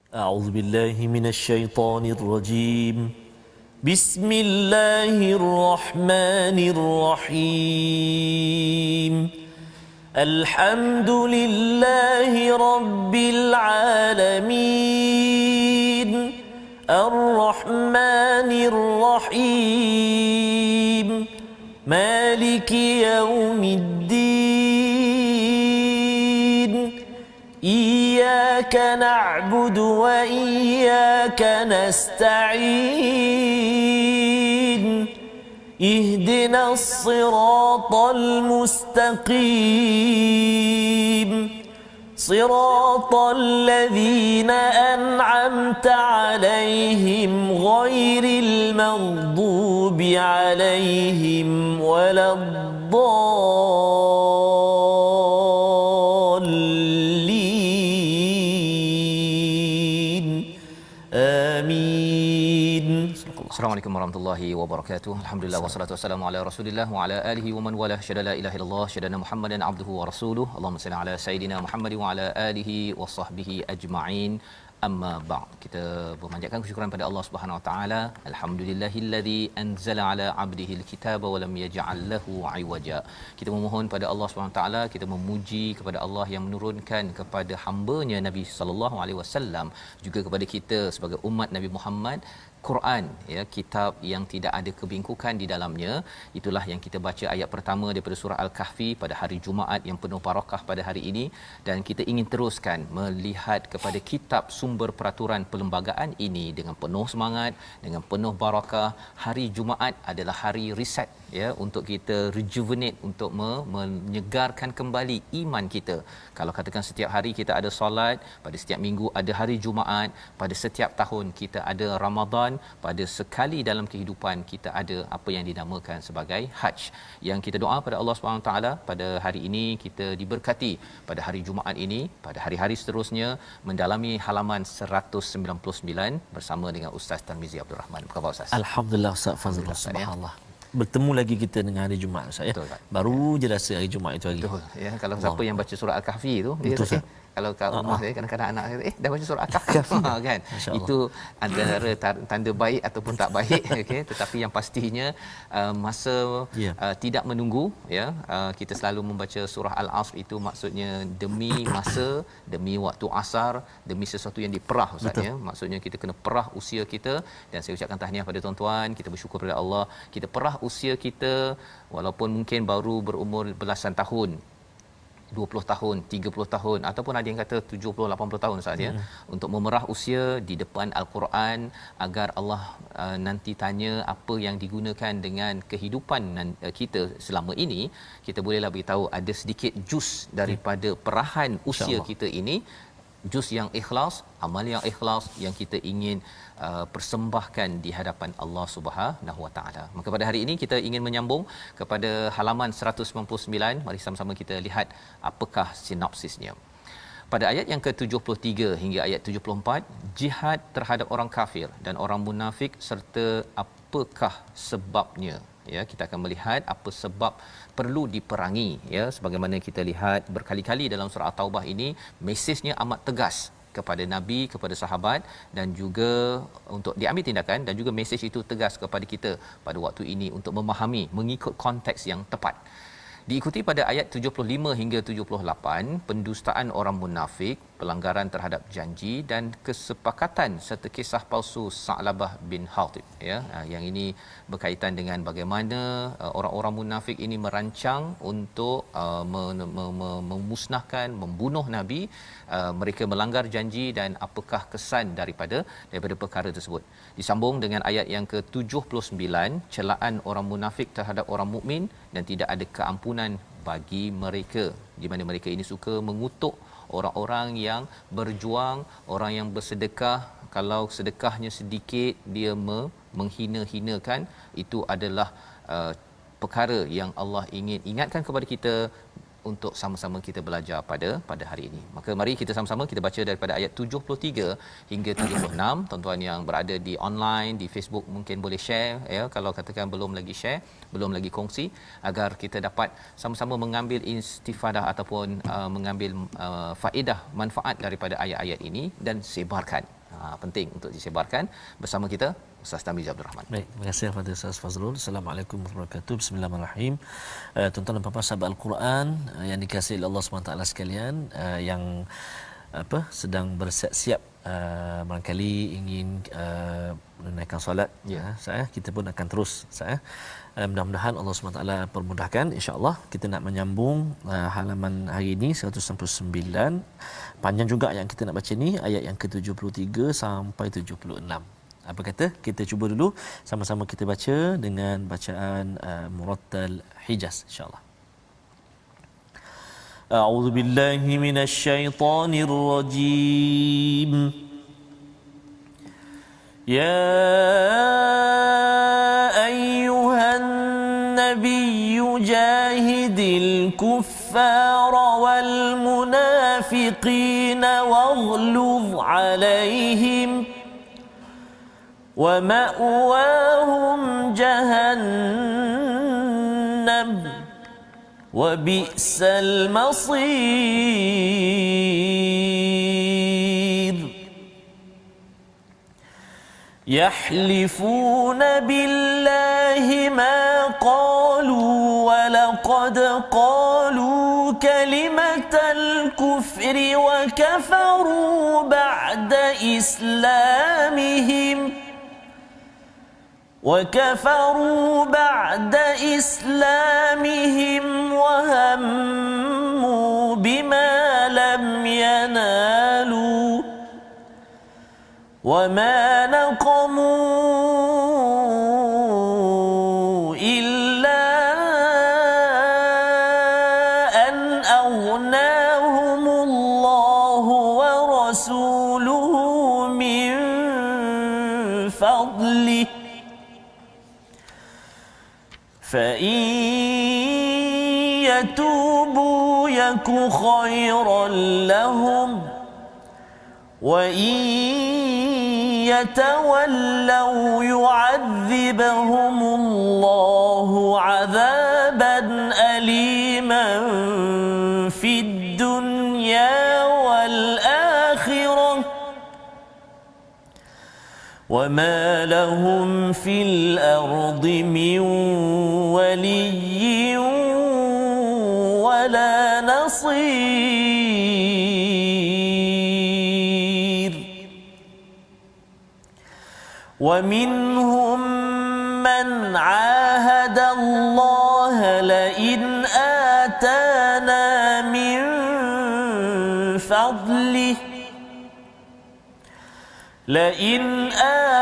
أعوذ بالله من الشيطان الرجيم. بسم الله الرحمن الرحيم. الحمد لله رب العالمين. الرحمن الرحيم. مالك يوم الدين. إياك نعبد وإياك نستعين. اهدنا الصراط المستقيم. صراط الذين أنعمت عليهم غير المغضوب عليهم ولا الضالين. آمين. Assalamualaikum warahmatullahi wabarakatuh. Alhamdulillah wassalatu wassalamu ala Rasulillah wa ala alihi wa man wala syada la ilaha illallah syadana Muhammadan abduhu wa rasuluh. Allahumma salli ala sayidina Muhammad wa ala alihi wa sahbihi ajma'in. Amma ba'd. Kita memanjatkan kesyukuran pada Allah Subhanahu wa taala. Alhamdulillahillazi anzala ala 'abdihi alkitaba wa lam yaj'al lahu 'iwaja. Kita memohon pada Allah Subhanahu wa taala, kita memuji kepada Allah yang menurunkan kepada hamba-Nya Nabi sallallahu alaihi wasallam, juga kepada kita sebagai umat Nabi Muhammad Quran, ya, kitab yang tidak ada kebingkukan di dalamnya. Itulah yang kita baca ayat pertama daripada surah Al-Kahfi pada hari Jumaat yang penuh barakah pada hari ini, dan kita ingin teruskan melihat kepada kitab sumber peraturan perlembagaan ini dengan penuh semangat, dengan penuh barakah. Hari Jumaat adalah hari reset, ya, untuk kita rejuvenate, untuk menyegarkan kembali iman kita. Kalau katakan setiap hari kita ada solat, pada setiap minggu ada hari Jumaat, pada setiap tahun kita ada Ramadan, pada sekali dalam kehidupan kita ada apa yang dinamakan sebagai Hajj. Yang kita doa pada Allah Subhanahu taala pada hari ini, kita diberkati pada hari Jumaat ini, pada hari-hari seterusnya mendalami halaman 199 bersama dengan Ustaz Tarmizi Abdul Rahman. Apa khabar Ustaz? Alhamdulillah Ustaz Fazrul. Subhanallah. Bertemu lagi kita dengan hari Jumaat Ustaz, ya. Betul, Baru je rasa hari Jumaat itu hari. Betul. Ya, kalau siapa yang baca surah Al-Kahfi tu, dia kalau kat rumah saya kadang-kadang anak saya dah baca surah Al-Kahfi kan. Itu antara tanda baik ataupun tak baik, okey, tetapi yang pastinya masa tidak menunggu, ya. Kita selalu membaca surah Al-Asr, itu maksudnya demi masa, demi waktu asar, demi sesuatu yang diperah Ustaz, ya. Maksudnya kita kena perah usia kita, dan saya ucapkan tahniah pada tuan-tuan, kita bersyukur kepada Allah, kita perah usia kita walaupun mungkin baru berumur belasan tahun, 20 tahun, 30 tahun, ataupun ada yang kata 70, 80 tahun saja, untuk memerah usia di depan Al-Quran, agar Allah nanti tanya apa yang digunakan dengan kehidupan kita selama ini, kita bolehlah beritahu ada sedikit jus daripada perahan usia kita ini, jus yang ikhlas, amal yang ikhlas yang kita ingin persembahkan di hadapan Allah Subhanahu Wa Taala. Maka pada hari ini kita ingin menyambung kepada halaman 199. Mari sama-sama kita lihat apakah sinopsisnya. Pada ayat yang ke-73 hingga ayat 74, jihad terhadap orang kafir dan orang munafik serta apakah sebabnya. Ya, kita akan melihat apa sebab perlu diperangi, ya. Sebagaimana kita lihat berkali-kali dalam surah At-Taubah ini, mesejnya amat tegas kepada Nabi, kepada sahabat, dan juga untuk diambil tindakan, dan juga mesej itu tegas kepada kita pada waktu ini untuk memahami mengikut konteks yang tepat. Diikuti pada ayat 75 hingga 78, pendustaan orang munafik, pelanggaran terhadap janji dan kesepakatan serta kisah palsu Sa'labah bin Hatib, ya. Yang ini berkaitan dengan bagaimana orang-orang munafik ini merancang untuk memusnahkan, membunuh Nabi. Mereka melanggar janji, dan apakah kesan daripada perkara tersebut. Disambung dengan ayat yang ke-79, celaan orang munafik terhadap orang mukmin dan tidak ada keampunan bagi mereka, di mana mereka ini suka mengutuk orang-orang yang berjuang, orang yang bersedekah. Kalau sedekahnya sedikit, dia menghina-hinakan. Itu adalah perkara yang Allah ingin ingatkan kepada kita untuk sama-sama kita belajar pada hari ini. Maka mari kita sama-sama kita baca daripada ayat 73 hingga 76. Tuan-tuan yang berada di online, di Facebook, mungkin boleh share, ya, kalau katakan belum lagi share, belum lagi kongsi, agar kita dapat sama-sama mengambil istifadah ataupun mengambil faedah, manfaat daripada ayat-ayat ini, dan sebarkan Penting untuk disebarkan. Bersama kita Ustaz Tarmizi Abdul Rahman. Baik, terima kasih kepada Ustaz Fazrul. Assalamualaikum warahmatullahi wabarakatuh. Bismillahirrahmanirrahim. Tuan-tuan dan puan-puan sahabat Al-Quran yang dikasihi oleh Allah SWT sekalian, yang sedang bersiap-siap barangkali ingin menunaikan solat, saya kita pun akan terus mudah-mudahan Allah SWT permudahkan. InsyaAllah kita nak menyambung halaman hari ini 169. Panjang juga yang kita nak baca ni, ayat yang ke-73 sampai 76. Apa kata kita cuba dulu sama-sama kita baca dengan bacaan Murattal Hijaz, insyaAllah. A'udzu billahi minasyaitonir rajim. Ya ayyuhan nabiyyu jahidil kuffara wal munafiqina waghluz 'alaihim wa ma'wahum jahannam wa bi'sal masir. يحلفون بالله ما قالوا ولقد قالوا كلمة الكفر وكفروا بعد إسلامهم وهموا بما لم ينالوا وما نقموا إلا أن أغناهم الله ورسوله من فضله فإن يتوبوا يك خيرا لهم وإن يتولوا يعذبهم الله عذابا أليما في الدنيا والآخرة وما لهم في الأرض من ولي ولا نصير ومنهم من عاهد الله لئن آتانا من فضله لئن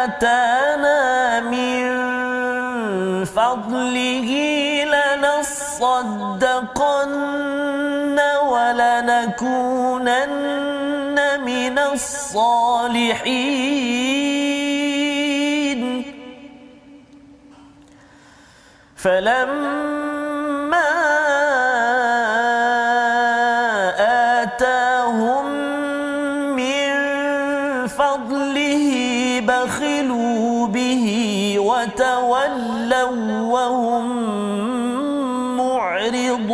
آتانا من فضله لنصدقن ولنكونن من الصالحين فلما آتاهم من فضله بخلوا به وتولوا وهم معرضون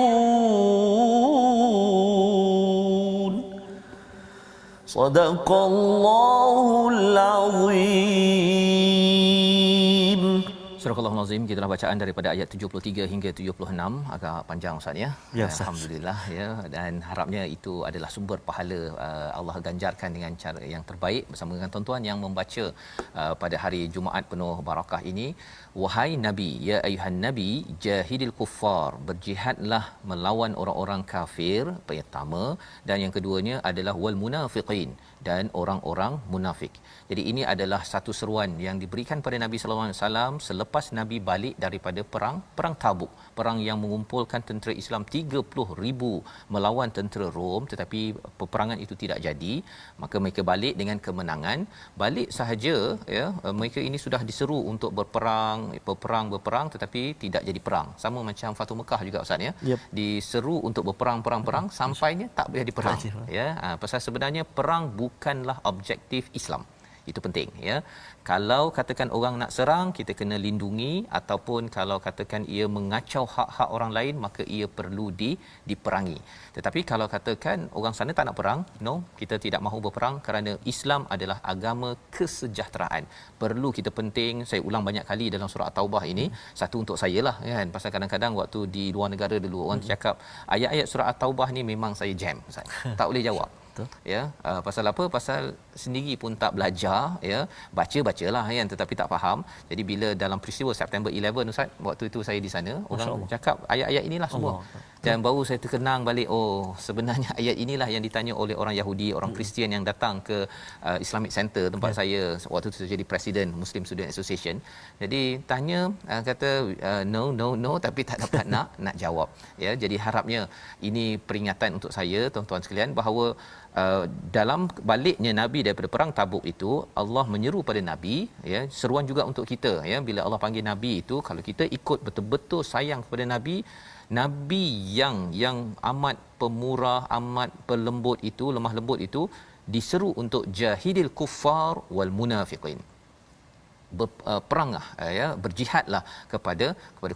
صدق الله العظيم. Surah Al-Azim, kita bacaan daripada ayat 73 hingga 76, agak panjang Ustaz ya. Ya, alhamdulillah ya, dan harapnya itu adalah sumber pahala Allah ganjarkan dengan cara yang terbaik bersama dengan tuan-tuan yang membaca pada hari Jumaat penuh barakah ini. Wahai Nabi, ya ayuhan Nabi, jahidil kuffar, berjihadlah melawan orang-orang kafir, pertama, dan yang keduanya adalah wal munafiqin, dan orang-orang munafik. Jadi ini adalah satu seruan yang diberikan pada Nabi sallallahu alaihi wasallam selepas Nabi balik daripada perang Tabuk, perang yang mengumpulkan tentera Islam 30,000 melawan tentera Rom, tetapi peperangan itu tidak jadi. Maka mereka balik dengan kemenangan. Balik sahaja ya, mereka ini sudah diseru untuk berperang tetapi tidak jadi perang. Sama macam Fathu Mekah juga Ustaz ya. Diseru untuk berperang sampainya tak boleh diperang ya. Pasal sebenarnya perang bukanlah objektif Islam. Itu penting ya. Kalau katakan orang nak serang, kita kena lindungi, ataupun kalau katakan ia mengacau hak-hak orang lain, maka ia perlu diperangi. Tetapi kalau katakan orang sana tak nak perang, no, kita tidak mahu berperang kerana Islam adalah agama kesejahteraan. Perlu kita penting, saya ulang banyak kali dalam surah At-Taubah ini, satu untuk saya lah kan, pasal kadang-kadang waktu di luar negara dulu orang cakap ayat-ayat surah At-Taubah ni memang saya jam, Ustaz. Tak boleh jawab. Ya, pasal apa? Pasal sendiri pun tak belajar, ya, bacalah kan, tetapi tak faham. Jadi bila dalam peristiwa September 11 Ustaz, waktu itu saya di sana, orang cakap ayat-ayat inilah semua. Dan baru saya terkenang balik, oh sebenarnya ayat inilah yang ditanya oleh orang Yahudi, orang Kristian yang datang ke Islamic Center tempat saya waktu itu, saya jadi presiden Muslim Student Association. Jadi tanya, kata no, tapi tak dapat nak jawab. Ya, jadi harapnya ini peringatan untuk saya tuan-tuan sekalian, bahawa dalam baliknya Nabi daripada perang Tabuk itu, Allah menyeru pada Nabi, ya, seruan juga untuk kita, ya, bila Allah panggil Nabi itu, kalau kita ikut betul-betul sayang kepada Nabi yang amat pemurah, amat pelembut itu, lemah lembut itu, diseru untuk jahidil kuffar wal munafiqin. Berperanglah, ya, berjihadlah kepada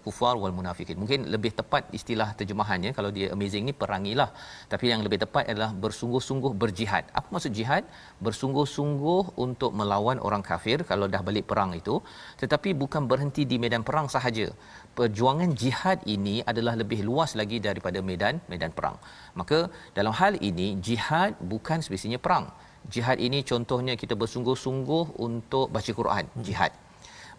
kufar wal munafikin. Mungkin lebih tepat istilah terjemahannya, kalau dia amazing ni perangilah, tapi yang lebih tepat adalah bersungguh-sungguh berjihad. Apa maksud jihad? Bersungguh-sungguh untuk melawan orang kafir kalau dah balik perang itu, tetapi bukan berhenti di medan perang sahaja. Perjuangan jihad ini adalah lebih luas lagi daripada medan perang. Maka dalam hal ini jihad bukan semestinya perang. Jihad ini contohnya kita bersungguh-sungguh untuk baca Quran, jihad.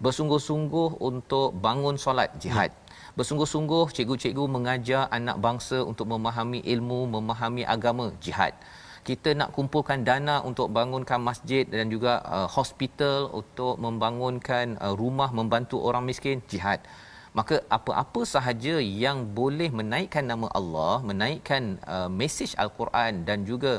Bersungguh-sungguh untuk bangun solat, jihad. Bersungguh-sungguh cikgu-cikgu mengajar anak bangsa untuk memahami ilmu, memahami agama, jihad. Kita nak kumpulkan dana untuk bangunkan masjid dan juga hospital, untuk membangunkan rumah membantu orang miskin, jihad. Maka apa-apa sahaja yang boleh menaikkan nama Allah, menaikkan mesej Al-Quran dan juga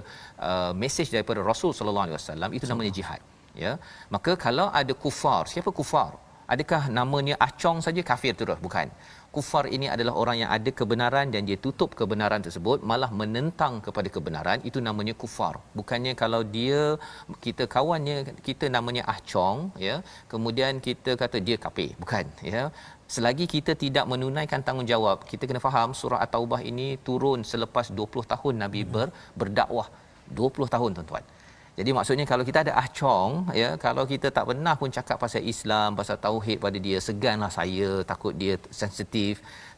mesej daripada Rasul sallallahu alaihi wasallam, itu namanya jihad, ya. Maka kalau ada kufar, siapa kufar? Adakah namanya acong saja kafir terus? Bukan. Kufar ini adalah orang yang ada kebenaran dan dia tutup kebenaran tersebut, malah menentang kepada kebenaran, itu namanya kufar. Bukannya kalau dia, kita kawannya, kita namanya acong, ya, kemudian kita kata dia kafir. Bukan, ya. Selagi kita tidak menunaikan tanggungjawab, kita kena faham surah At-Taubah ini turun selepas 20 tahun Nabi berdakwah. 20 tahun, tuan-tuan. Jadi maksudnya kalau kita ada acong, ya, kalau kita tak pernah pun cakap pasal Islam, pasal tauhid pada dia, seganlah saya, takut dia sensitif.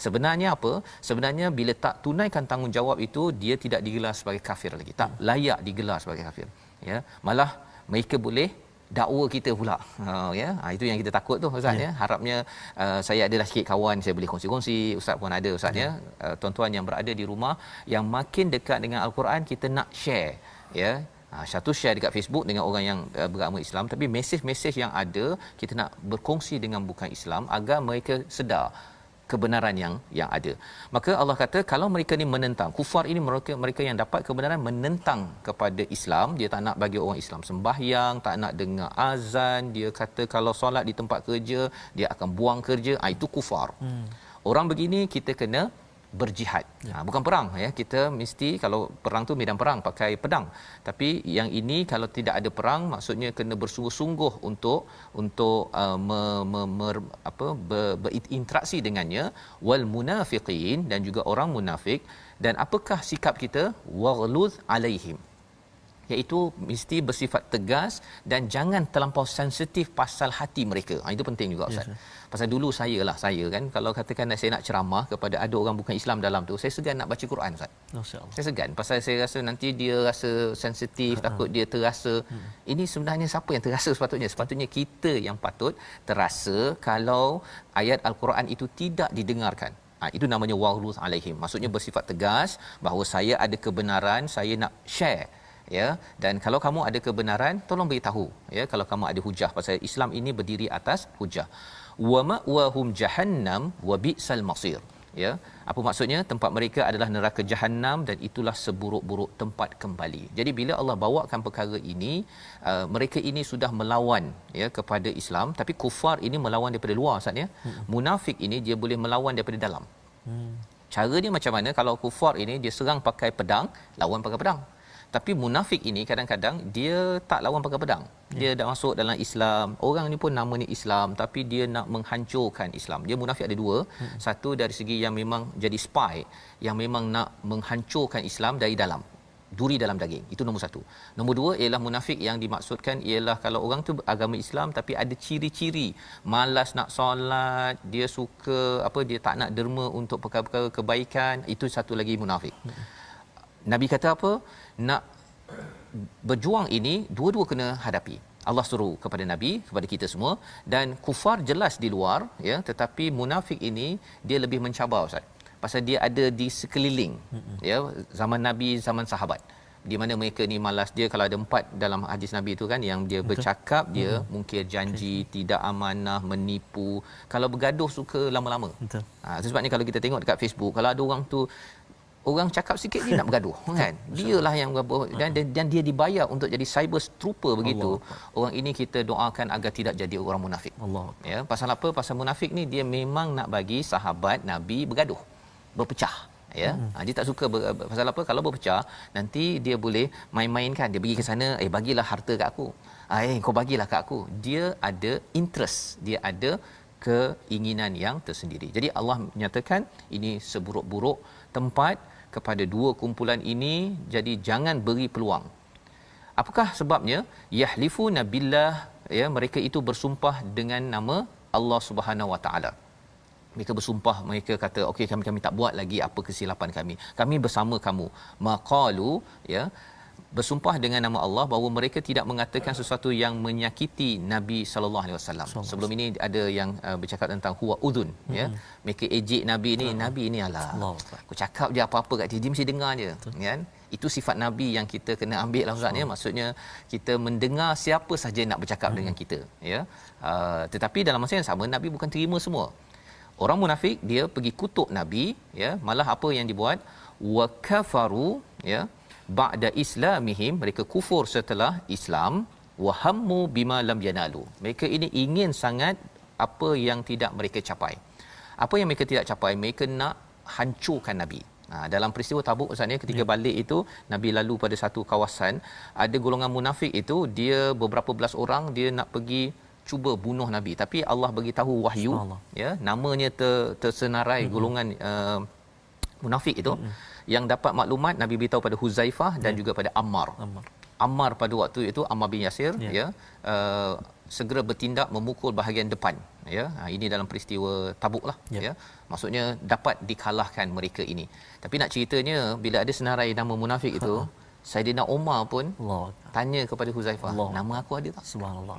Sebenarnya apa? Sebenarnya bila tak tunaikan tanggungjawab itu, dia tidak digelar sebagai kafir lagi. Tak layak digelar sebagai kafir. Ya, malah mereka boleh dakwa kita pula. Ya, itu yang kita takut tu, Ustaz, ya. Harapnya saya adalah sikit kawan, saya boleh kongsi-kongsi, Ustaz pun ada, Ustaz, ya. Tuan-tuan yang berada di rumah yang makin dekat dengan Al-Quran, kita nak share, ya. Satu share dekat Facebook dengan orang yang beragama Islam, tapi mesej-mesej yang ada kita nak berkongsi dengan bukan Islam agar mereka sedar kebenaran yang ada. Maka Allah kata kalau mereka ni menentang, kufar ini mereka yang dapat kebenaran menentang kepada Islam, dia tak nak bagi orang Islam sembahyang, tak nak dengar azan, dia kata kalau solat di tempat kerja dia akan buang kerja, itu kufar. Orang begini kita kena berjihad. Bukan perang, ya. Kita mesti, kalau perang tu medan perang pakai pedang. Tapi yang ini kalau tidak ada perang, maksudnya kena bersungguh-sungguh untuk berinteraksi dengannya, wal munafiqin, dan juga orang munafik. Dan apakah sikap kita? Waghluz alaihim, iaitu mesti bersifat tegas dan jangan terlampau sensitif pasal hati mereka. Itu penting juga, Ustaz. Pasal dulu saya kan, kalau katakan saya nak ceramah kepada ada orang bukan Islam dalam tu, saya segan nak baca Quran, Ustaz. Masya-Allah. Saya segan pasal saya rasa nanti dia rasa sensitif, takut dia terasa. Ini sebenarnya siapa yang terasa sepatutnya? Sepatutnya kita yang patut terasa kalau ayat Al-Quran itu tidak didengarkan. Itu namanya waghluz alaihim. Maksudnya bersifat tegas bahawa saya ada kebenaran, saya nak share, ya, dan kalau kamu ada kebenaran tolong beritahu, ya, kalau kamu ada hujah, pasal Islam ini berdiri atas hujah. Wa ma'wahum jahannam wa bi'sal masir, ya. Apa maksudnya? Tempat mereka adalah neraka jahanam dan itulah seburuk-buruk tempat kembali. Jadi bila Allah bawakan perkara ini, mereka ini sudah melawan, ya, kepada Islam, tapi kufar ini melawan daripada luar, Ustaz, ya. Munafik ini dia boleh melawan daripada dalam. Cara dia macam mana? Kalau kufar ini dia serang pakai pedang, lawan pakai pedang. Tapi munafik ini kadang-kadang dia tak lawan pakai pedang. Dia dah masuk dalam Islam. Orang ni pun namanya Islam tapi dia nak menghancurkan Islam. Dia munafik ada dua. Satu dari segi yang memang jadi spy, yang memang nak menghancurkan Islam dari dalam. Duri dalam daging. Itu nombor satu. Nombor dua ialah munafik yang dimaksudkan ialah kalau orang tu agama Islam tapi ada ciri-ciri malas nak solat, dia suka dia tak nak derma untuk perkara-perkara kebaikan, itu satu lagi munafik. Nabi kata apa? Nak berjuang ini dua-dua kena hadapi. Allah suruh kepada Nabi, kepada kita semua, dan kufar jelas di luar ya, tetapi munafik ini dia lebih mencabar Ustaz. Pasal dia ada di sekeliling ya, zaman Nabi, zaman sahabat, di mana mereka ni malas. Dia kalau ada 4 dalam hadis Nabi itu kan, yang dia bercakap, dia mungkir janji, tidak amanah, menipu, kalau bergaduh suka lama-lama. Sebabnya kalau kita tengok dekat Facebook, kalau ada orang tu orang cakap sikit dia nak bergaduh kan, dialah yang dan dia dibayar untuk jadi cyber trooper begitu. Orang ini kita doakan agar tidak jadi orang munafik. Ya, pasal apa? Pasal munafik ni dia memang nak bagi sahabat Nabi bergaduh, berpecah ya. Dia tak suka pasal apa? Kalau berpecah nanti dia boleh main-mainkan, dia pergi ke sana, bagilah harta kat aku, kau bagilah kat aku. Dia ada interest, dia ada keinginan yang tersendiri. Jadi Allah menyatakan ini seburuk-buruk tempat kepada dua kumpulan ini, jadi jangan beri peluang. Apakah sebabnya? Yahlifuna billah ya, mereka itu bersumpah dengan nama Allah Subhanahu Wa Taala. Mereka bersumpah, mereka kata okey, kami tak buat lagi apa kesilapan kami bersama kamu. Maqalu ya, bersumpah dengan nama Allah bahawa mereka tidak mengatakan sesuatu yang menyakiti Nabi sallallahu alaihi wasallam. Sebelum ini ada yang bercakap tentang huwa udhun ya. Mereka ejek Nabi ni, Nabi ni alah. Aku cakap je apa-apa kat dia mesti dengar je kan. Itu sifat Nabi yang kita kena ambil lah Ustaz ya. Maksudnya kita mendengar siapa saja nak bercakap dengan kita ya. Tetapi dalam masa yang sama Nabi bukan terima semua. Orang munafik dia pergi kutuk Nabi ya, malah apa yang dibuat, wa kafaru ya, ba'da islamihim, mereka kufur setelah Islam, wa hammu bima lam yanalu, mereka ini ingin sangat apa yang tidak mereka capai. Apa yang mereka tidak capai, mereka nak hancurkan Nabi. Dalam peristiwa Tabuk Ustaz ni, ketika balik itu Nabi lalu pada satu kawasan, ada golongan munafik itu, dia beberapa belas orang, dia nak pergi cuba bunuh Nabi, tapi Allah bagi tahu wahyu ya, namanya tersenarai golongan munafik itu. Yang dapat maklumat Nabi beritahu pada Huzaifah dan juga pada Ammar pada waktu itu, Ammar bin Yasir ya, segera bertindak memukul bahagian depan ya. Ini dalam peristiwa Tabuk lah ya. Maksudnya dapat dikalahkan mereka ini. Tapi nak ceritanya, bila ada senarai nama munafik itu, Saidina Umar pun tanya kepada Huzaifah, nama aku ada tak? Subhanallah.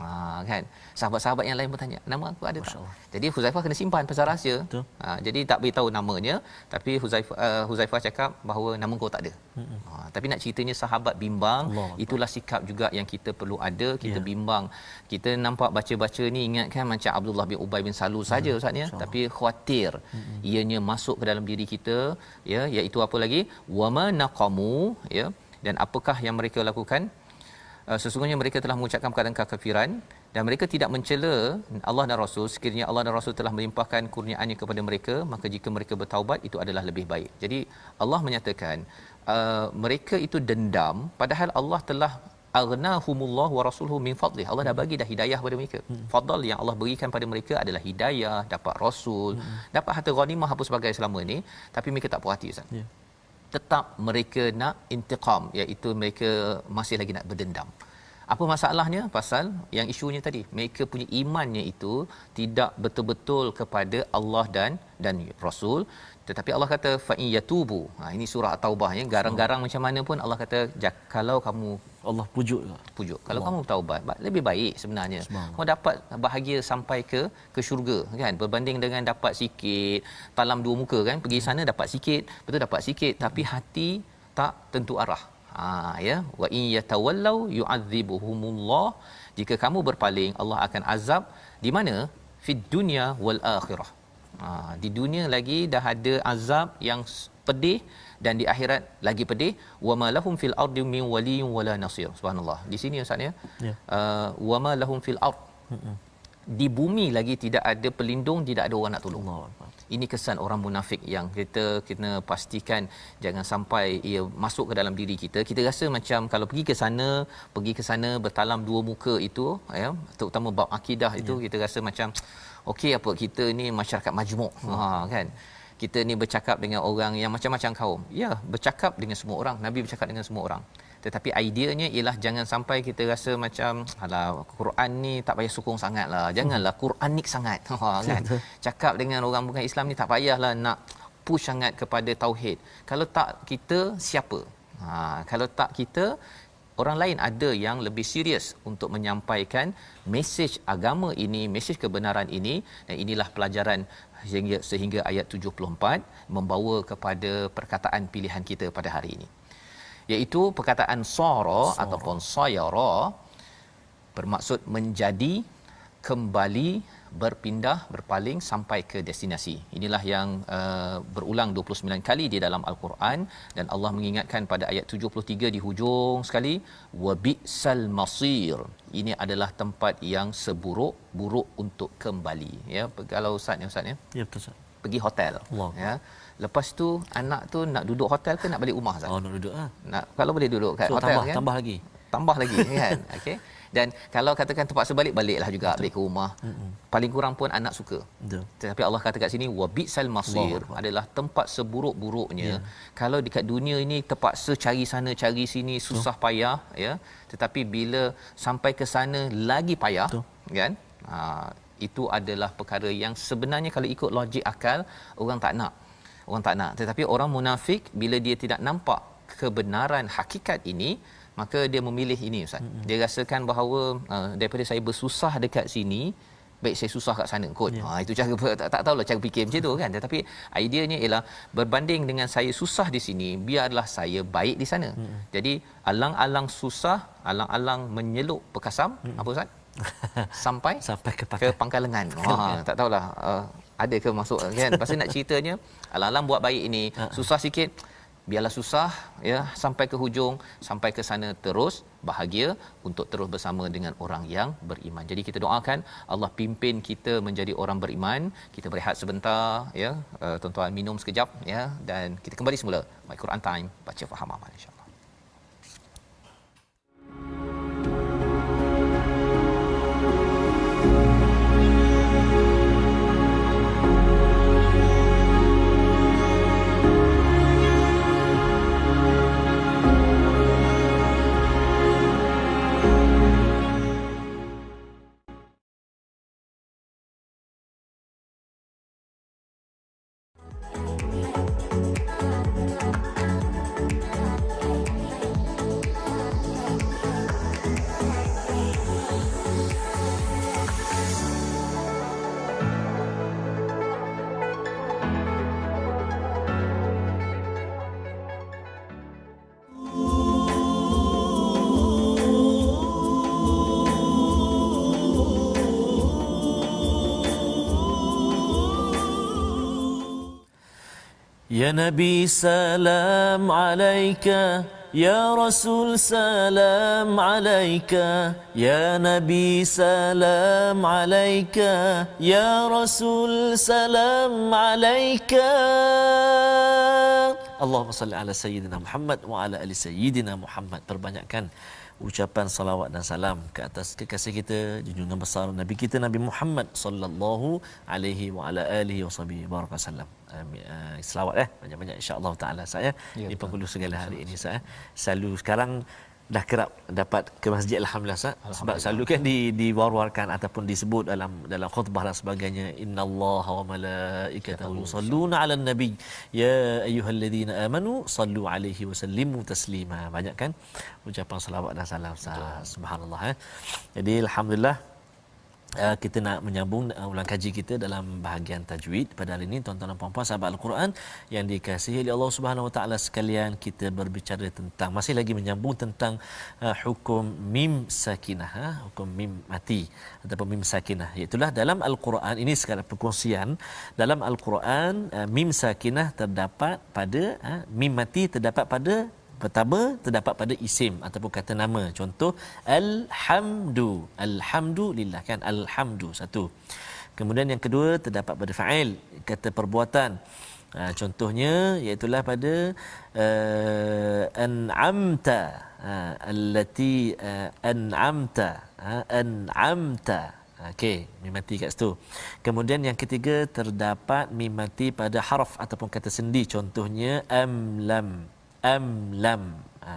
Kan? Sahabat-sahabat yang lain pun tanya, nama aku ada tak? Jadi Huzaifah kena simpan pasal rahsia. Jadi tak beritahu namanya, tapi Huzaifah cakap bahawa nama kau tak ada. Tapi nak ceritanya sahabat bimbang, itulah sikap juga yang kita perlu ada. Kita bimbang. Kita nampak baca-baca ni ingat kan macam Abdullah bin Ubay bin Salul saja Ustaz ya, tapi khawatir ianya masuk ke dalam diri kita ya, iaitu apa lagi? Wama naqamu ya. Dan apakah yang mereka lakukan? Sesungguhnya mereka telah mengucapkan perkataan kekafiran dan mereka tidak mencela Allah dan Rasul. Sekiranya Allah dan Rasul telah melimpahkan kurniaannya kepada mereka, maka jika mereka bertaubat, itu adalah lebih baik. Jadi Allah menyatakan mereka itu dendam, padahal Allah telah aghnahumullah wa rasuluhu min fadlih. Allah dah bagi dah hidayah pada mereka. Fadl yang Allah berikan pada mereka adalah hidayah, dapat rasul, dapat harta ghanimah apa sebagainya selama ini, tapi mereka tak puas hati Ustaz. Tetap mereka nak intiqam, iaitu mereka masih lagi nak berdendam. Apa masalahnya? Pasal yang isunya tadi, mereka punya imannya itu tidak betul-betul kepada Allah dan Rasul. Tetapi Allah kata fa in yatubu. Ini surah At-Taubah ya, garang-garang macam mana pun Allah kata kalau kamu, Allah pujuk. Kalau kamu taubat, lebih baik sebenarnya. Kau dapat bahagia sampai ke syurga kan, berbanding dengan dapat sikit, talam dua muka kan, pergi sana dapat sikit, betul dapat sikit tapi hati tak tentu arah. Ya, wa in yatawallau yu'adzibuhumullah, jika kamu berpaling Allah akan azab di mana? Fid dunya wal akhirah. Di dunia lagi dah ada azab yang pedih, dan di akhirat lagi pedih. Wama lahum fil ardi min waliyyin wala nasir. Subhanallah. Di sini Ustaz ya. Wama lahum fil ard. Di bumi lagi tidak ada pelindung, tidak ada orang nak tolong. Ini kesan orang munafik yang kita kena pastikan jangan sampai ia masuk ke dalam diri kita. Kita rasa macam kalau pergi ke sana bertalam dua muka itu, ya, terutama bab akidah itu, kita rasa macam okey apa kita ni masyarakat majmuk. Kan. Kita ni bercakap dengan orang yang macam-macam kaum. Ya, bercakap dengan semua orang. Nabi bercakap dengan semua orang. Tetapi ideanya ialah jangan sampai kita rasa macam alah Quran ni tak payah sokong sangatlah. Janganlah Quranik sangat. Kan. Cakap dengan orang bukan Islam ni tak payahlah nak push sangat kepada tauhid. Kalau tak kita siapa? Kalau tak kita, orang lain ada yang lebih serius untuk menyampaikan mesej agama ini, mesej kebenaran ini. Dan inilah pelajaran sehingga ayat 74 membawa kepada perkataan pilihan kita pada hari ini, iaitu perkataan sara ataupun sayara, bermaksud menjadi, kembali, berpindah, berpaling sampai ke destinasi. Inilah yang berulang 29 kali di dalam Al-Quran, dan Allah mengingatkan pada ayat 73 di hujung sekali, wa bi'sal masir. Ini adalah tempat yang seburuk-buruk untuk kembali. Ya, kalau ustaz ya. Ya, betul Ustaz. Pergi hotel. Allah. Ya. Lepas tu anak tu nak duduk hotel ke nak balik rumah Ustaz? Oh, nak duduk Nak, kalau boleh duduk kat hotel kan. Tambah lagi kan. Okey. Dan kalau katakan terpaksa baliklah juga. Betul. Balik ke rumah. Paling kurang pun anak suka. Betul. Tetapi Allah kata kat sini wa bi'sal masir, adalah tempat seburuk-buruknya. Kalau dekat dunia ini terpaksa cari sana cari sini, susah payah, ya. Tetapi bila sampai ke sana lagi payah, kan? Itu adalah perkara yang sebenarnya kalau ikut logik akal orang tak nak. Tetapi orang munafik bila dia tidak nampak kebenaran hakikat ini, maka dia memilih ini Ustaz. Dia rasakan bahawa daripada saya bersusah dekat sini, baik saya susah kat sana kot. Itu cara tak tahulah cara fikir macam tu kan. Tetapi ideanya ialah berbanding dengan saya susah di sini, biarlah saya baik di sana. Jadi alang-alang susah, alang-alang menyeluk pekasam, apa Ustaz? Sampai ke pangkal lengan. Tak tahulah ada ke masuk kan. Pasal nak ceritanya alang-alang buat baik ini, susah sikit, biarlah susah, ya, sampai ke hujung, sampai ke sana terus bahagia untuk terus bersama dengan orang yang beriman. Jadi kita doakan Allah pimpin kita menjadi orang beriman. Kita berehat sebentar, ya, tuan-tuan minum sekejap, ya, dan kita kembali semula My Quran Time, baca faham amal insya-Allah. Ya Nabi salam alaika, Ya Rasul salam alaika, Ya Nabi salam alaika, Ya Rasul salam alaika. Allahumma salli ala Sayyidina Muhammad wa ala ali Sayyidina Muhammad. Perbanyakkan ucapan salawat dan salam ke atas kekasih kita, junjungan besar Nabi kita Nabi Muhammad sallallahu alaihi wa ala alihi wasahbihi barakallahu. Selawat banyak-banyak insya-Allah taala saya di penghulu segala hari ini saya selalu sekarang dah kerap dapat ke masjid alhamdulillah Ustaz, sebab selalu kan diwar-warkan ataupun disebut dalam khutbah dan sebagainya, innallaha wa malaikatahu yusalluna 'alan nabi ya ayyuhallazina amanu sallu 'alaihi wa sallimu taslima. Banyak kan ucapan selawat dan salam Ustaz. Subhanallah. Jadi alhamdulillah kita nak menyambung ulang kaji kita dalam bahagian tajwid pada hari ini, tuan-tuan dan puan-puan sahabat Al-Quran yang dikasihi oleh Allah Subhanahu Wa Taala sekalian. Kita berbicara tentang, masih lagi menyambung tentang hukum mim sakinah, hukum mim mati ataupun mim sakinah. Iaitulah dalam Al-Quran ini sekadar perkongsian, dalam Al-Quran mim sakinah terdapat pada mim mati terdapat pada pertama terdapat pada isim ataupun kata nama. Contoh alhamdu, alhamdulillah kan, alhamdu satu. Kemudian yang kedua terdapat pada fa'il, kata perbuatan. Contohnya iaitulah pada an'amta, allati an'amta, an'amta. Okey, mim mati kat situ. Kemudian yang ketiga terdapat mim mati pada haraf ataupun kata sendi. Contohnya amlam, amlam.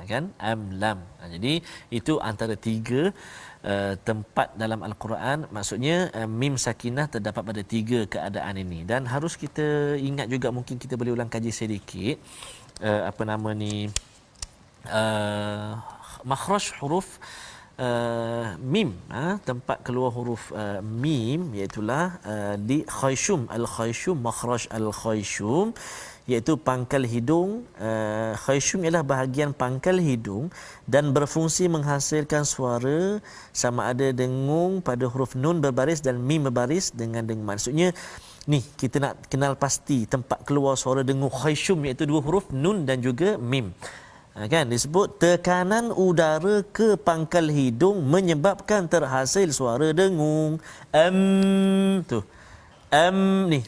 Kan? Amlam. Jadi itu antara tiga tempat dalam Al-Quran, maksudnya mim sakinah terdapat pada tiga keadaan ini. Dan harus kita ingat juga, mungkin kita boleh ulang kaji sedikit makhraj huruf mim, tempat keluar huruf mim, iaitulah di khayshum, al-khayshum, makhraj al-khayshum, iaitu pangkal hidung. Khayshum ialah bahagian pangkal hidung dan berfungsi menghasilkan suara sama ada dengung pada huruf nun berbaris dan mim berbaris dengan dengung. Maksudnya ni kita nak kenal pasti tempat keluar suara dengung khayshum, iaitu dua huruf nun dan juga mim. Kan disebut tekanan udara ke pangkal hidung menyebabkan terhasil suara dengung. Tu ni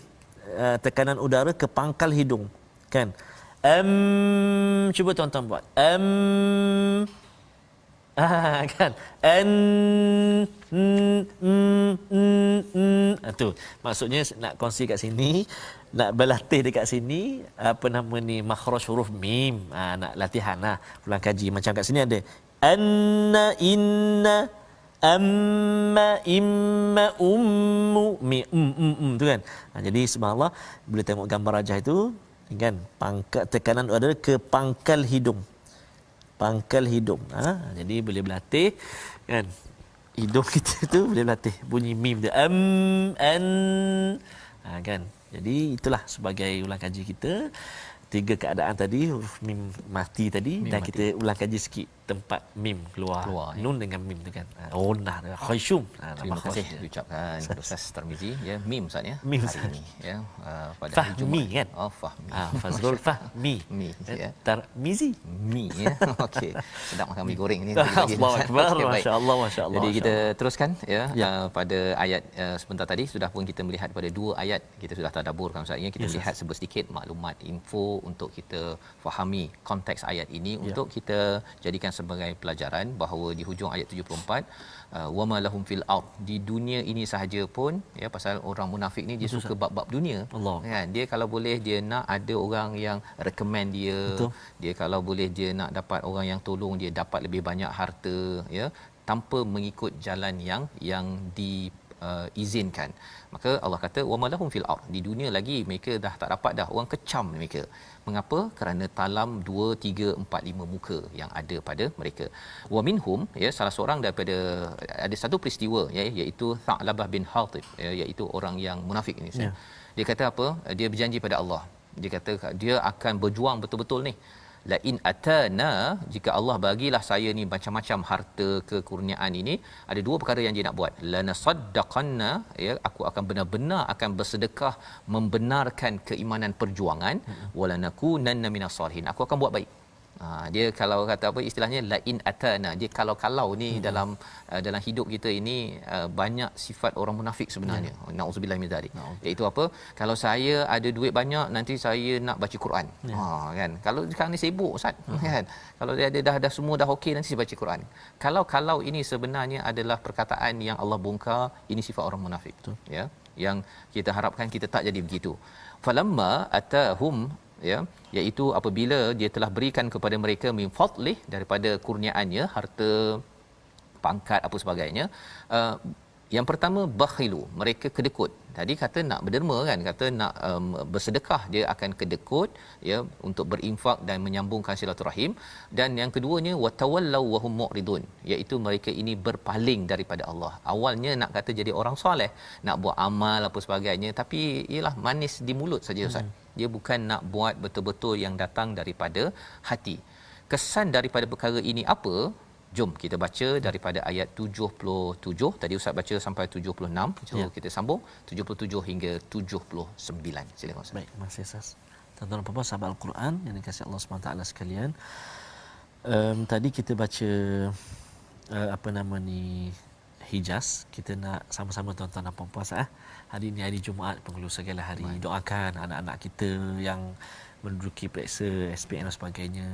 tekanan udara ke pangkal hidung, kan? Cuba tuan-tuan buat kan, tu maksudnya nak kongsi kat sini, nak berlatih dekat sini, makhraj huruf mim, nak latihan lah, ulang kaji. Macam kat sini ada anna, inna, amma, imma, ummu, mi, tu kan. Jadi subhanallah, boleh tengok gambar rajah itu kan, pangkal tekanan ada ke pangkal hidung, pangkal hidung. Jadi boleh berlatih kan, hidung kita tu boleh berlatih bunyi mim tu, an, kan. Jadi itulah sebagai ulang kaji kita tiga keadaan tadi, huruf mim mati tadi, mim dan mati. Kita ulang kaji sikit tempat mim keluar nun dengan mim tu kan. Nah, khayshum. Terima kasih diucapkan Ustaz Tarmizi, ya, mim Ustaz ya, mim hari ini ya, pada hari Jumaat kan. Fahmi. Fazrul Fahmi. Mi ya. Tarmizi. Mi ya. Okey. Sedap makan mi goreng ni. Allahu akbar. Masya-Allah, masya-Allah. Jadi kita teruskan ya, pada ayat sebentar tadi sudah pun kita melihat pada dua ayat kita sudah tadaburkan Ustaz ya. Kita lihat sedikit maklumat info untuk kita fahami konteks ayat ini, untuk kita jadikan sebagai pelajaran bahawa di hujung ayat 74, wama lahum fil ard, di dunia ini sahaja pun ya, pasal orang munafik ni dia suka bab-bab dunia kan. Dia kalau boleh dia nak ada orang yang recommend dia. Betul. Dia kalau boleh dia nak dapat orang yang tolong dia, dapat lebih banyak harta ya, tanpa mengikut jalan yang izinkan. Maka Allah kata wamalahum fil ard, di dunia lagi mereka dah tak dapat dah, orang kecam mereka. Mengapa? Kerana talam 2 3 4 5 muka yang ada pada mereka. Wa minhum, ya, salah seorang daripada, ada satu peristiwa ya, iaitu Tha'labah bin Hatib ya, iaitu orang yang munafik ini. Dia kata apa? Dia berjanji pada Allah. Dia kata dia akan berjuang betul-betul ni. La in atana, jika Allah bagilah saya ni macam-macam harta kekurniaan ini, ada dua perkara yang dia nak buat. Lanasaddaqanna, ya, aku akan benar-benar akan bersedekah membenarkan keimanan perjuangan, walanakunanna minas salihin, aku akan buat baik. Dia kalau kata apa istilahnya, la in atana, dia kalau ni dalam hidup kita ini banyak sifat orang munafik sebenarnya. Nauzubillah min dzalik. Iaitu apa? Kalau saya ada duit banyak, nanti saya nak baca Quran. Kan. Kalau sekarang ni sibuk Ustaz, kan. Kalau dia ada dah semua dah okey, nanti saya baca Quran. Kalau ini sebenarnya adalah perkataan yang Allah bongkar, ini sifat orang munafik. Ya. Yang kita harapkan kita tak jadi begitu. Falamma atahum, ya, iaitu apabila dia telah berikan kepada mereka min fadlih, daripada kurniaannya, harta, pangkat, apa sebagainya. Yang pertama, bakhilu, mereka kedekut. Tadi kata nak berderma kan, kata nak bersedekah, dia akan kedekut ya, untuk berinfak dan menyambungkan silaturahim. Dan yang keduanya, watawallau wahum mu'ridun, iaitu mereka ini berpaling daripada Allah. Awalnya nak kata jadi orang soleh, nak buat amal apa sebagainya, tapi ialah manis di mulut saja Ustaz. Dia bukan nak buat betul-betul yang datang daripada hati. Kesan daripada perkara ini apa? Jom kita baca daripada ayat 77. Tadi Ustaz baca sampai 76. So kita sambung 77 hingga 79. Silakan Ustaz. Baik, terima kasih Ustaz. Tuan-tuan dan puan-puan sahabat Al-Quran yang dikasihi Allah SWT sekalian. Tadi kita baca Hijaz. Kita nak sama-sama tuan-tuan dan puan-puan hari ini hari Jumaat, penghulu segala hari. Doakan anak-anak kita yang menduduki periksa SPM dan sebagainya.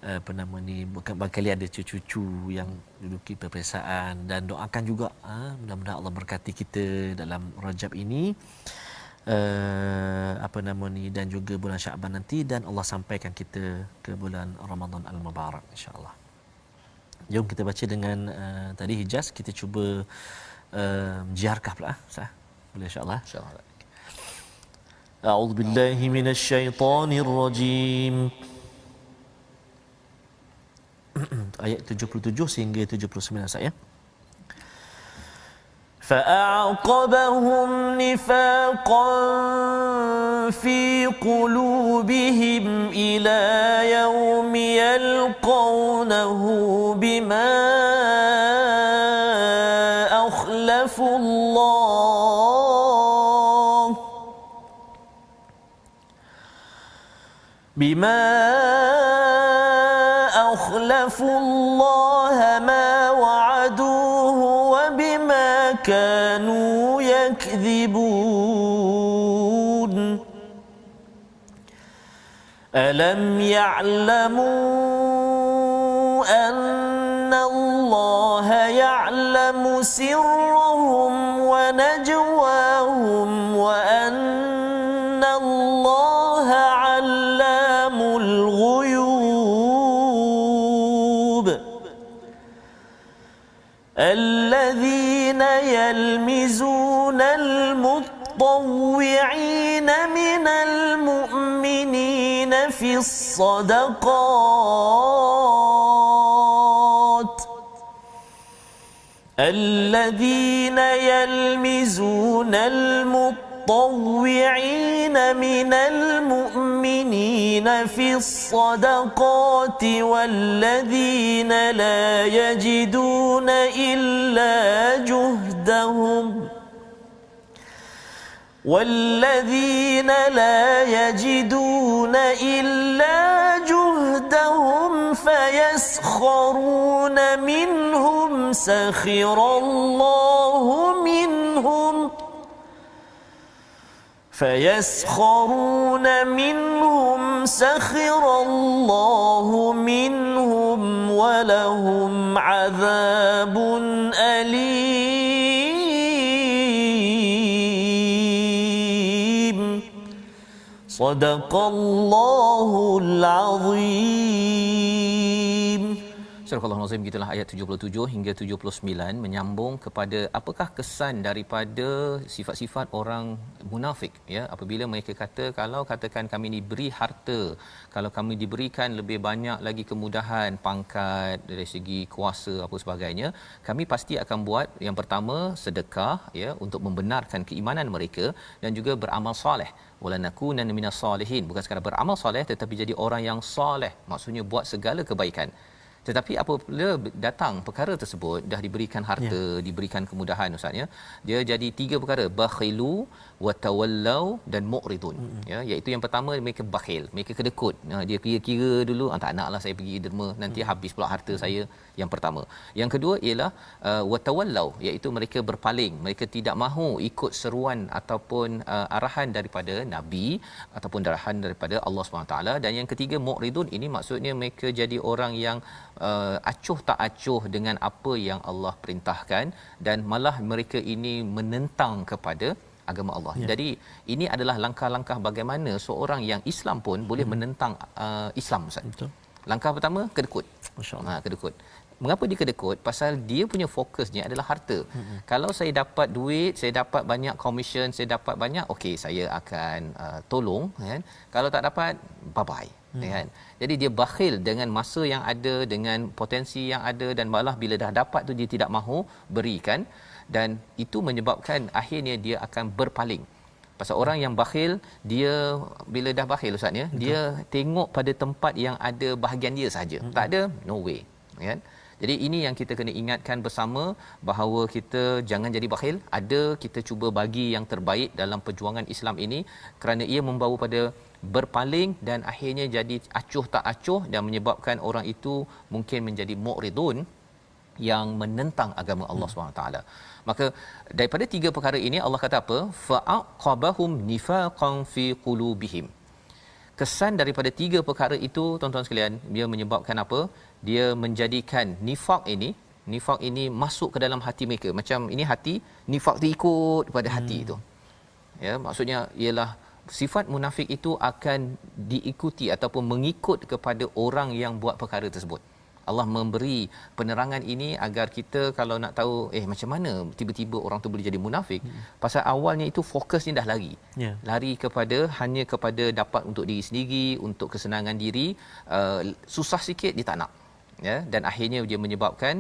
Apa nama ni, bukan barangkali ada cucu-cucu yang duduki peperiksaan, dan doakan juga mudah-mudahan Allah berkati kita dalam Rajab ini, apa nama ni, dan juga bulan Syaban nanti, dan Allah sampaikan kita ke bulan Ramadan al-Mubarak insya-Allah. Jom kita baca dengan tadi Hijaz, kita cuba jiarkah pula sah. Boleh insya-Allah. Insya-Allah. A'udzu billahi minasyaitonir rajim. Ayat 77 sehingga 79 saya. فأعقبهم نفاقا في قلوبهم إلى يوم يلقونه بما أخلفوا الله ما وعدوه وبما كانوا يكذبون ألم يعلموا أن الله يعلم سرهم ونجواهم وأن الله علام الغيوب الذين يلمزون المطوعين من المؤمنين في الصدقات الذين يلمزون المطوعين من المؤمنين في الصدقات والذين لا يجدون إلا جهدهم فيسخرون منهم سخر الله منهم ولهم عذاب أليم صدق الله العظيم. Surah Al-Azim, gitulah ayat 77 hingga 79 menyambung kepada apakah kesan daripada sifat-sifat orang munafik, ya, apabila mereka kata kalau katakan kami diberi harta, kalau kami diberikan lebih banyak lagi kemudahan, pangkat, dari segi kuasa apa sebagainya, kami pasti akan buat yang pertama sedekah, ya, untuk membenarkan keimanan mereka, dan juga beramal soleh. Walanakunanna minas solihin, bukan sekadar beramal soleh tetapi jadi orang yang soleh, maksudnya buat segala kebaikan. Tetapi apabila datang perkara tersebut, dah diberikan harta, diberikan kemudahan, ustaz, ya, dia jadi tiga perkara: bakhilu wa tawallau dan mu'ridun. Ya, iaitu yang pertama, mereka bakhil, mereka kedekut. Dia kira-kira dulu, tak naklah saya pergi derma, nanti habis pula harta saya. Yang pertama. Yang kedua ialah wa tawallau, iaitu mereka berpaling, mereka tidak mahu ikut seruan ataupun arahan daripada nabi ataupun arahan daripada Allah SWT. Dan yang ketiga, mu'ridun, ini maksudnya mereka jadi orang yang acuh tak acuh dengan apa yang Allah perintahkan, dan malah mereka ini menentang kepada agama Allah. Jadi ini adalah langkah-langkah bagaimana seorang yang Islam pun boleh menentang Islam, Ustaz. Betul. Langkah pertama, kedekut. Masya-Allah. Kedekut. Mengapa dia kedekut? Pasal dia punya fokusnya adalah harta. Kalau saya dapat duit, saya dapat banyak komisen, saya dapat banyak, okey, saya akan tolong, kan. Kalau tak dapat, bye bye. Kan? Jadi dia bakhil dengan masa yang ada, dengan potensi yang ada, dan malah bila dah dapat tu dia tidak mahu berikan, dan itu menyebabkan akhirnya dia akan berpaling. Pasal orang yang bakhil, dia bila dah bakhil, ustaz, ya, dia tengok pada tempat yang ada bahagian dia saja. Tak ada, no way, kan. Jadi ini yang kita kena ingatkan bersama, bahawa kita jangan jadi bakhil. Ada, kita cuba bagi yang terbaik dalam perjuangan Islam ini, kerana ia membawa pada berpaling dan akhirnya jadi acuh tak acuh, dan menyebabkan orang itu mungkin menjadi mu'ridun, yang menentang agama Allah SWT. Maka daripada tiga perkara ini Allah kata apa? Fa'aqabahum nifaqan fi qulubihim. Kesan daripada tiga perkara itu tuan-tuan sekalian, dia menyebabkan apa? Dia menjadikan nifaq ini masuk ke dalam hati mereka. Macam ini hati, nifaq tu ikut pada hati itu. Ya, maksudnya ialah sifat munafik itu akan diikuti ataupun mengikut kepada orang yang buat perkara tersebut. Allah memberi penerangan ini agar kita kalau nak tahu macam mana tiba-tiba orang tu boleh jadi munafik, pasal awalnya itu fokusnya dah lari. Lari hanya kepada dapat untuk diri sendiri, untuk kesenangan diri, susah sikit dia tak nak. Ya, dan akhirnya dia menyebabkan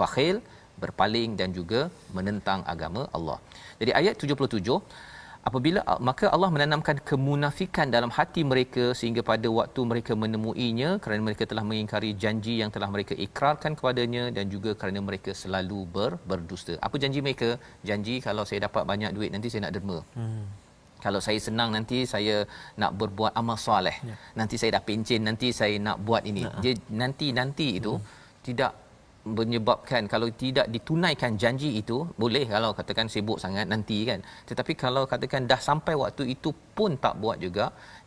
bakhil, berpaling dan juga menentang agama Allah. Jadi ayat 77, apabila maka Allah menanamkan kemunafikan dalam hati mereka sehingga pada waktu mereka menemuinya, kerana mereka telah mengingkari janji yang telah mereka ikrarkan kepadanya dan juga kerana mereka selalu berdusta. Apa janji mereka? Janji kalau saya dapat banyak duit nanti saya nak derma. Kalau saya senang nanti saya nak berbuat amal soleh. Nanti saya dah pencen nanti saya nak buat ini. Dia nanti itu tidak menyebabkan, kalau tidak ditunaikan janji itu, boleh kalau katakan sibuk sangat nanti kan, tetapi kalau katakan dah sampai waktu itu pun tak buat juga,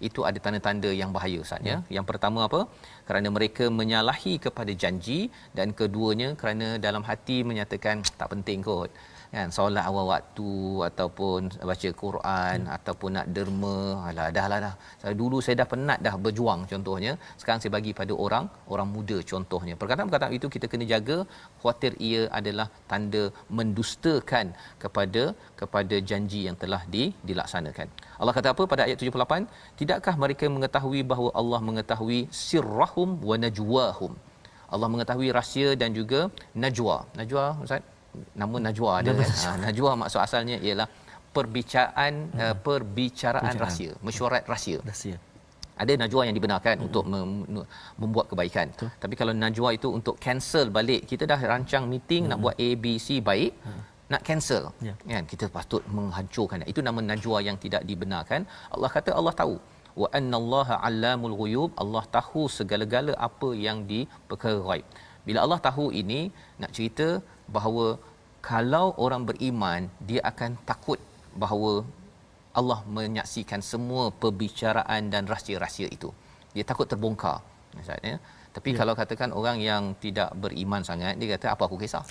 itu ada tanda-tanda yang bahaya Ustaz ya. Yang pertama apa? Kerana mereka menyalahi kepada janji, dan keduanya kerana dalam hati menyatakan tak penting kot kan, solat awal waktu ataupun baca Quran ataupun nak derma, alah dah. Dulu saya dah penat dah berjuang contohnya, sekarang saya bagi pada orang muda contohnya. Perkataan-perkataan itu kita kena jaga, khuatir ia adalah tanda mendustakan kepada janji yang telah dilaksanakan. Allah kata apa pada ayat 78? Tidakkah mereka mengetahui bahawa Allah mengetahui sirrahum wa najwahum? Allah mengetahui rahsia dan juga najwa. Najwa Ustaz, nama najwa dia kan. Najwa maksud asalnya ialah perbicaraan rahsia, mesyuarat rahsia. Ada najwa yang dibenarkan untuk membuat kebaikan. Tapi kalau najwa itu untuk cancel balik, kita dah rancang meeting nak buat A B C baik, nak cancel kan, kita patut menghancurkan. Itu nama najwa yang tidak dibenarkan. Allah kata Allah tahu, wa annallaha allamul ghuyub, Allah tahu segala-gala apa yang di perkara ghaib. Bila Allah tahu ini, nak cerita bahawa kalau orang beriman, dia akan takut bahawa Allah menyaksikan semua perbicaraan dan rahsia-rahsia itu. Dia takut terbongkar. Maksudnya, tapi kalau katakan orang yang tidak beriman sangat, dia kata apa aku kisah.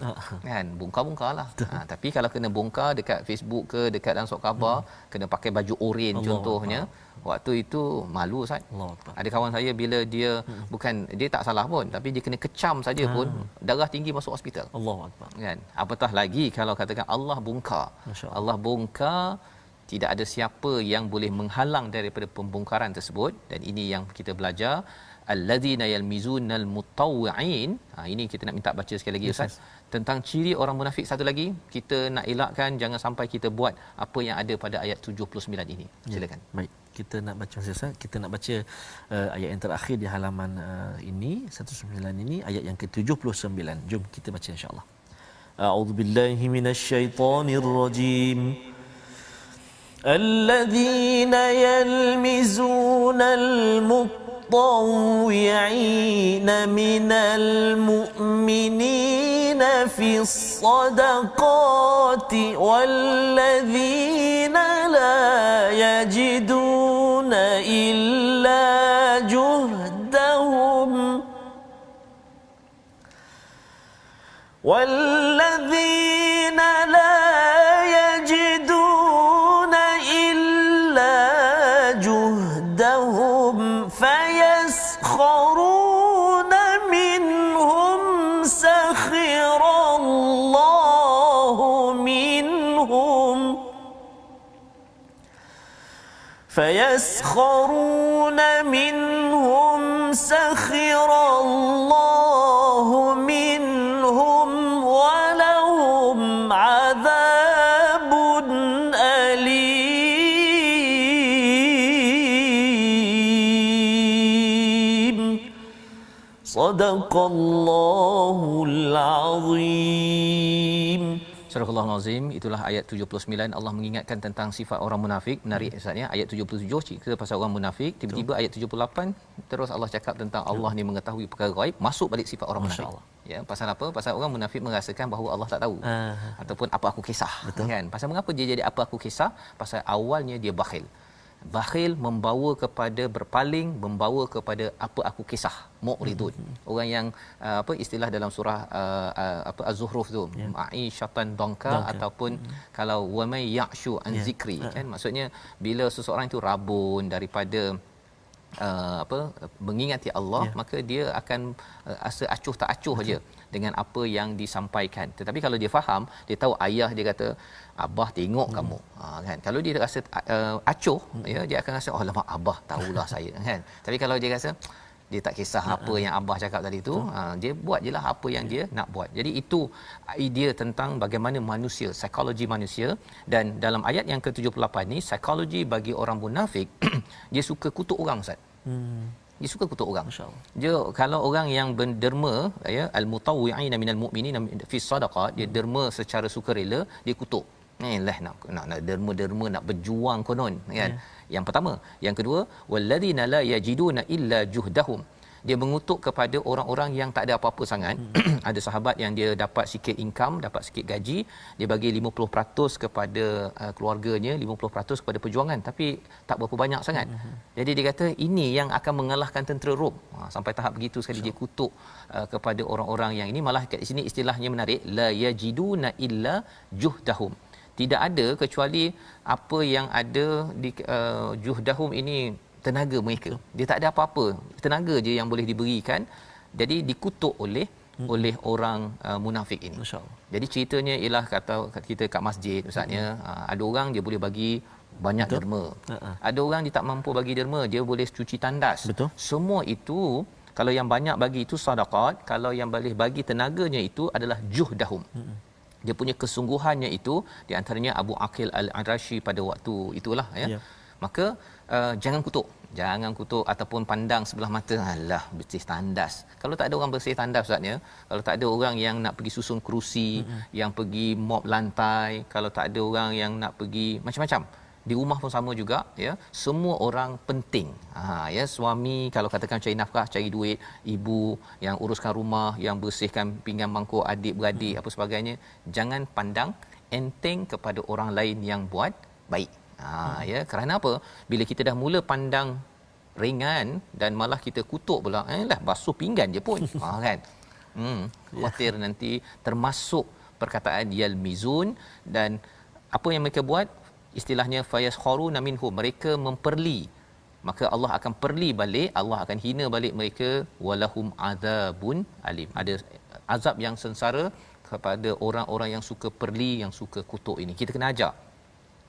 Kan, bongkar-bongkarlah. Tapi kalau kena bongkar dekat Facebook ke dekat dalam surat khabar, kena pakai baju oranye contohnya. Waktu itu malu Ustaz. Ada kawan saya bila dia bukan dia tak salah pun, tapi dia kena kecam saja pun darah tinggi masuk hospital. Allahuakbar. Kan? Apatah lagi kalau katakan Allah bongkar. Allah bongkar, tidak ada siapa yang boleh menghalang daripada pembongkaran tersebut. Dan ini yang kita belajar, alladzina yalmizunal mutawwi'in. Ini kita nak minta baca sekali lagi Ustaz. Tentang ciri orang munafik satu lagi, kita nak elakkan jangan sampai kita buat apa yang ada pada ayat 79 ini. Silakan. Baik, kita nak baca Ustaz. Kita nak baca ayat yang terakhir di halaman ini 19 ini, ayat yang ke-79. Jom kita baca insya-Allah. A'udzubillahi minasyaitonirrajim. Alladzina yalmizunal مطوعين من المؤمنين في الصدقات والذين لا يجدون إلا جهدهم والذين لا يجدون إلا جهدهم فيسخرون منهم سخر الله منهم فيسخرون منهم سخر الله منهم ولهم عذاب أليم صدق الله العظيم. Surah Al-Azim, itulah ayat 79. Allah mengingatkan tentang sifat orang munafik. Menarik Ustaznya, ayat 77 cerita pasal orang munafik, tiba-tiba ayat 78 terus Allah cakap tentang Allah ni mengetahui perkara ghaib, masuk balik sifat orang munafik. Ya, pasal apa? Pasal orang munafik merasakan bahawa Allah tak tahu. Ataupun apa aku kisah. Betul. Kan? Pasal mengapa dia jadi apa aku kisah? Pasal awalnya dia bakhil. Bakhil membawa kepada berpaling, membawa kepada apa aku kisah, mu'ridun. Orang yang apa istilah dalam surah apa Az-Zukhruf tu, ma'isyatan dongka ataupun kalau wa may ya'shu an zikri, kan maksudnya bila seseorang itu rabun daripada apa mengingati Allah, maka dia akan rasa acuh tak acuh aja dengan apa yang disampaikan. Tetapi kalau dia faham, dia tahu ayah dia kata abah tengok kamu, kan, kalau dia rasa acuh, ya, dia akan rasa oh lama abah tahulah saya, kan. Tapi kalau dia rasa dia tak kisah apa yang abah cakap tadi tu, dia buat jelah apa yang dia nak buat. Jadi itu idea tentang bagaimana manusia, psikologi manusia. Dan dalam ayat yang ke-78 ni, psikologi bagi orang munafik dia suka kutuk orang, Ustaz. Dia suka kutuk orang. Dia kalau orang yang berderma, ya, al-mutawwi'ina minal mu'minina fi sadaqah, dia derma secara sukarela, dia kutuk. Lah nak derma-derma, nak berjuang konon, kan. Yang pertama, yang kedua, walladzina la yajiduna illa juhdahum. Dia mengutuk kepada orang-orang yang tak ada apa-apa sangat. Ada sahabat yang dia dapat sikit income, dapat sikit gaji, dia bagi 50% kepada keluarganya, 50% kepada perjuangan, tapi tak berapa banyak sangat. Jadi dia kata ini yang akan mengalahkan tentera Rom. Sampai tahap begitu sekali dia kutuk kepada orang-orang yang ini. Malah kat sini istilahnya menarik, la yajiduna illa juhdahum. Tidak ada kecuali apa yang ada di juhdahum ini, tenaga mereka. Dia tak ada apa-apa, tenaga je yang boleh diberikan. Jadi dikutuk oleh orang munafik ini. Jadi ceritanya ialah kata kita kat masjid misalnya, ada orang dia boleh bagi banyak derma. Ada orang dia tak mampu bagi derma, dia boleh cuci tandas. Betul. Semua itu kalau yang banyak bagi itu sedekah, kalau yang boleh bagi tenaganya itu adalah juhdahum. Dia punya kesungguhannya itu, di antaranya Abu Aqil Al-Arashi pada waktu itulah, ya. Maka jangan kutuk ataupun pandang sebelah mata, alah bersih tandas. Kalau tak ada orang bersih tandas, Ustaz, ya, kalau tak ada orang yang nak pergi susun kerusi, yang pergi mop lantai, kalau tak ada orang yang nak pergi macam-macam, di rumah pun sama juga, ya, semua orang penting. Ya, suami kalau katakan cari nafkah, cari duit, ibu yang uruskan rumah, yang bersihkan pinggan mangkuk adik-beradik apa sebagainya, jangan pandang enteng kepada orang lain yang buat baik. Ya, kerana apa? Bila kita dah mula pandang ringan dan malah kita kutuk pula, lah basuh pinggan je pun, kan. Khawatir nanti termasuk perkataan yalmizun. Dan apa yang mereka buat, istilahnya fayaskhuruna minhum, mereka memperli, maka Allah akan perli balik, Allah akan hina balik mereka. Walahum adzabun alim, ada azab yang sengsara kepada orang-orang yang suka perli, yang suka kutuk ini. Kita kena ajar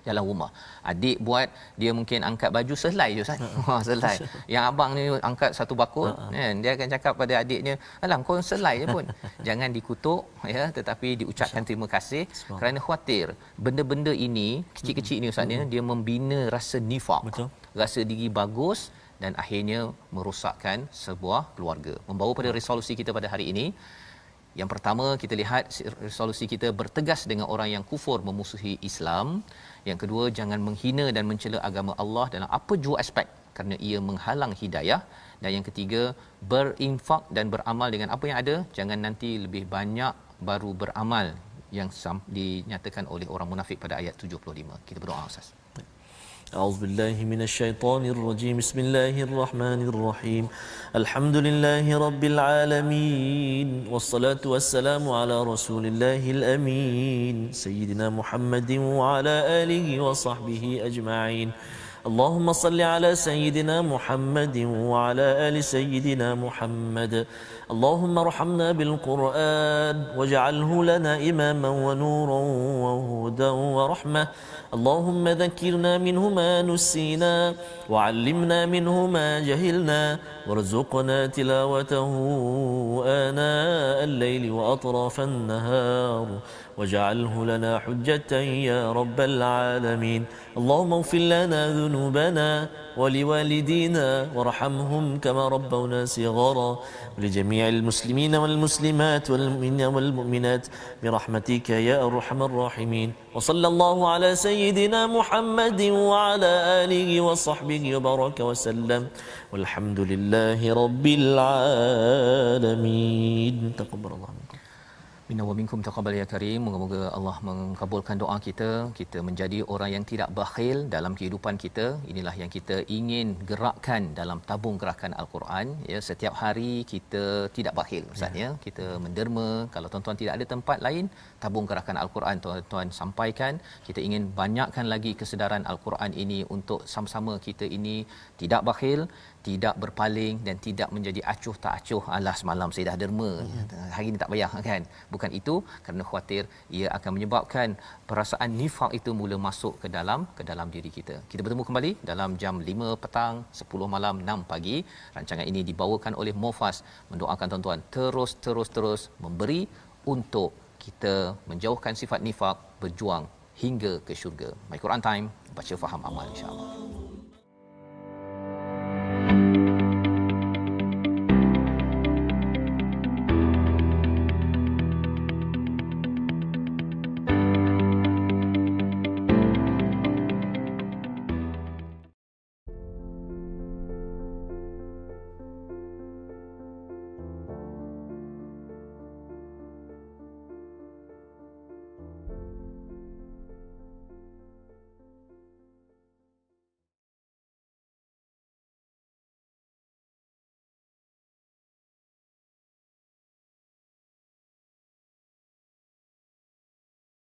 dalam rumah. Adik buat, dia mungkin angkat baju selai je, Ustaz. Selai. Yang abang ni angkat satu bakul, kan, dia akan cakap pada adiknya, alah kau selai je pun. Jangan dikutuk, ya, tetapi diucapkan terima kasih, kerana khawatir benda-benda ini kecil-kecil ni, Ustaz, dia membina rasa nifaq. Betul. Rasa diri bagus, dan akhirnya merosakkan sebuah keluarga. Membawa pada resolusi kita pada hari ini. Yang pertama, kita lihat resolusi kita bertegas dengan orang yang kufur, memusuhi Islam. Yang kedua, jangan menghina dan mencela agama Allah dalam apa jua aspek, kerana ia menghalang hidayah. Dan yang ketiga, berinfak dan beramal dengan apa yang ada. Jangan nanti lebih banyak baru beramal, yang dinyatakan oleh orang munafik pada ayat 75. Kita berdoa, Ustaz. أعوذ بالله من الشيطان الرجيم بسم الله الرحمن الرحيم الحمد لله رب العالمين والصلاة والسلام على رسول الله الأمين سيدنا محمد وعلى آله وصحبه أجمعين اللهم صل على سيدنا محمد وعلى آل سيدنا محمد اللهم ارحمنا بالقرآن واجعله لنا إماما ونورا وهدى ورحمة اللهم ذكرنا منه ما نسينا وعلمنا منه ما جهلنا وارزقنا تلاوته آناء الليل وأطراف النهار واجعله لنا حجة يا رب العالمين اللهم اغفر لنا ذنوبنا ولوالدينا وارحمهم كما ربونا صغارا ولجميع المسلمين والمسلمات والمؤمنين والمؤمنات برحمتك يا أرحم الراحمين وصلى الله على سيدنا محمد وعلى آله وصحبه وبارك وسلم والحمد لله رب العالمين تقبل الله منكم. Minna wa minkum taqabbal ya karim. Moga-moga Allah mengabulkan doa kita, kita menjadi orang yang tidak bakhil dalam kehidupan kita. Inilah yang kita ingin gerakkan dalam tabung gerakan Al-Quran ya. Setiap hari kita tidak bakhil Ustaz ya. Kita menderma. Kalau tuan-tuan tidak ada tempat lain, tabung gerakan Al-Quran tuan-tuan sampaikan. Kita ingin banyakkan lagi kesedaran Al-Quran ini untuk sama-sama kita ini tidak bakhil, tidak berpaling dan tidak menjadi acuh tak acuh, alah semalam saya dah derma, hari ni tak payah kan. Bukan itu, kerana khawatir ia akan menyebabkan perasaan nifaq itu mula masuk ke dalam diri kita. Kita bertemu kembali dalam jam 5 petang, 10 malam, 6 pagi. Rancangan ini dibawakan oleh Mofas, mendoakan tuan-tuan terus memberi untuk kita menjauhkan sifat nifaq, berjuang hingga ke syurga. My Quran Time, baca faham amal insya-Allah.